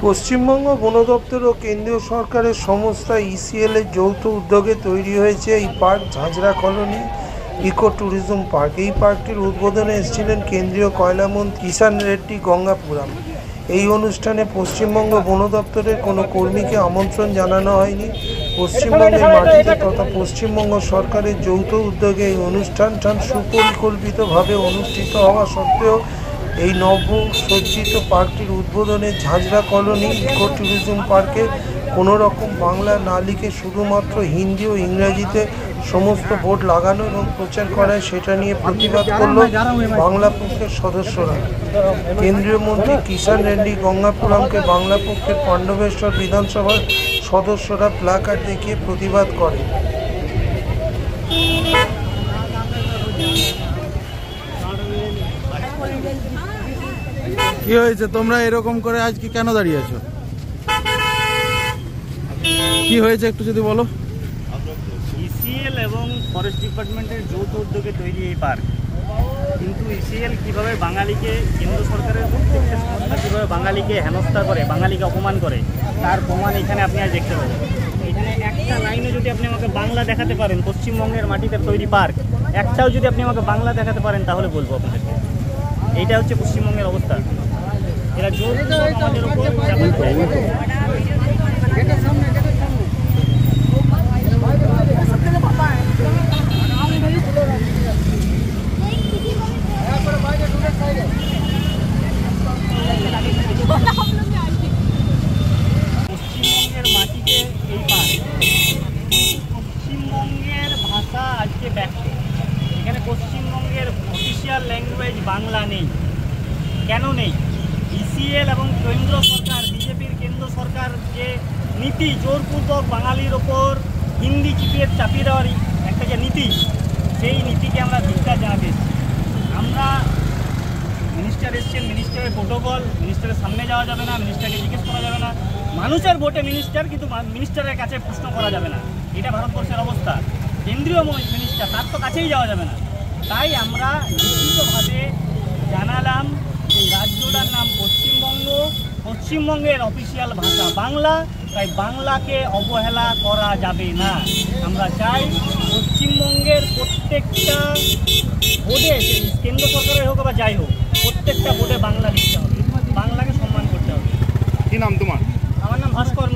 পশ্চিমবঙ্গ বন দপ্তর ও কেন্দ্রীয় সরকারের সংস্থা ইসিএল এর যৌথ উদ্যোগে তৈরি হয়েছে এই পার্ক ঝাঁঝরা কলোনি ইকো ট্যুরিজম পার্ক। এই পার্কটির উদ্বোধনে এসেছিলেন কেন্দ্রীয় কয়লামন্ত্রী কিষাণ রেড্ডি গঙ্গাপুরাম। এই অনুষ্ঠানে পশ্চিমবঙ্গ বন দপ্তরের কোনো কর্মীকে আমন্ত্রণ জানানো হয়নি। পশ্চিমবঙ্গের মাটিতে তথা পশ্চিমবঙ্গ সরকারের যৌথ উদ্যোগে এই অনুষ্ঠানটা সুপরিকল্পিতভাবে অনুষ্ঠিত হওয়া সত্ত্বেও এই নবসজ্জিত পার্কটির উদ্বোধনে ঝাঁঝরা কলোনি ইকো ট্যুরিজম পার্কে কোনো রকম বাংলা না লিখে শুধুমাত্র হিন্দি ও ইংরাজিতে সমস্ত বোর্ড লাগানো এবং প্রচার করায় সেটা নিয়ে প্রতিবাদ করল বাংলা পক্ষের সদস্যরা। কেন্দ্রীয় মন্ত্রী কিষাণ রেড্ডি গঙ্গাপুরামকে বাংলা পক্ষের পাণ্ডবেশ্বর বিধানসভার সদস্যরা প্ল্যাকার্ড দেখিয়ে প্রতিবাদ করে। কি হয়েছে, তোমরা এরকম করে আজকে কেন দাঁড়িয়ে আছো? কি হয়েছে একটু যদি বলো। ইসিএল এবং ফরেস্ট ডিপার্টমেন্টের যৌথ উদ্যোগে তৈরি এই পার্ক, কিন্তু ইসিএল কীভাবে বাঙালিকে, কেন্দ্র সরকারের প্রত্যেকটা সংস্থা কীভাবে বাঙালিকে হেনস্থা করে, বাঙালিকে অপমান করে, তার প্রমাণ এখানে আপনি আজ দেখতে পাবেন। এখানে একটা লাইনে যদি আপনি আমাকে বাংলা দেখাতে পারেন, পশ্চিমবঙ্গের মাটিতে তৈরি পার্ক একটাও যদি আপনি আমাকে বাংলা দেখাতে পারেন, তাহলে বলবো আপনাদেরকে এইটা হচ্ছে পশ্চিমবঙ্গের অবস্থা। এরা জোর আমাদের উপর চাপাতে চায়। পশ্চিমবঙ্গের মাটিতে এই পার্ক, পশ্চিমবঙ্গের ভাষা আজকে ব্যক্ত। এখানে পশ্চিমবঙ্গের অফিসিয়াল ল্যাঙ্গুয়েজ বাংলা নেই। কেন নেই? ইসিএল এবং কেন্দ্র সরকার, বিজেপির কেন্দ্র সরকার যে নীতি, জোরপূর্বক বাঙালির ওপর হিন্দি চাপিয়ে দেওয়ার একটা যে নীতি, সেই নীতিকে আমরা ধিক্কার জানাতে এসেছি। আমরা মিনিস্টার এসছেন, মিনিস্টারের প্রোটোকল, মিনিস্টারের সামনে যাওয়া যাবে না, মিনিস্টারকে জিজ্ঞেস করা যাবে না। মানুষের ভোটে মিনিস্টার, কিন্তু মিনিস্টারের কাছে প্রশ্ন করা যাবে না। এটা ভারতবর্ষের অবস্থা। কেন্দ্রীয় মিনিস্টার, তার তো কাছেই যাওয়া যাবে না। তাই আমরা লিখিতভাবে জানালাম এই রাজ্যটার নাম পশ্চিমবঙ্গ, পশ্চিমবঙ্গের অফিসিয়াল ভাষা বাংলা, তাই বাংলাকে অবহেলা করা যাবে না। আমরা চাই পশ্চিমবঙ্গের প্রত্যেকটা বোর্ডে, কেন্দ্র সরকারের হোক বা যাই হোক, প্রত্যেকটা বোর্ডে বাংলা লিখতে হবে, বাংলাকে সম্মান করতে হবে। কি নাম তোমার? আমার নাম ভাস্কর।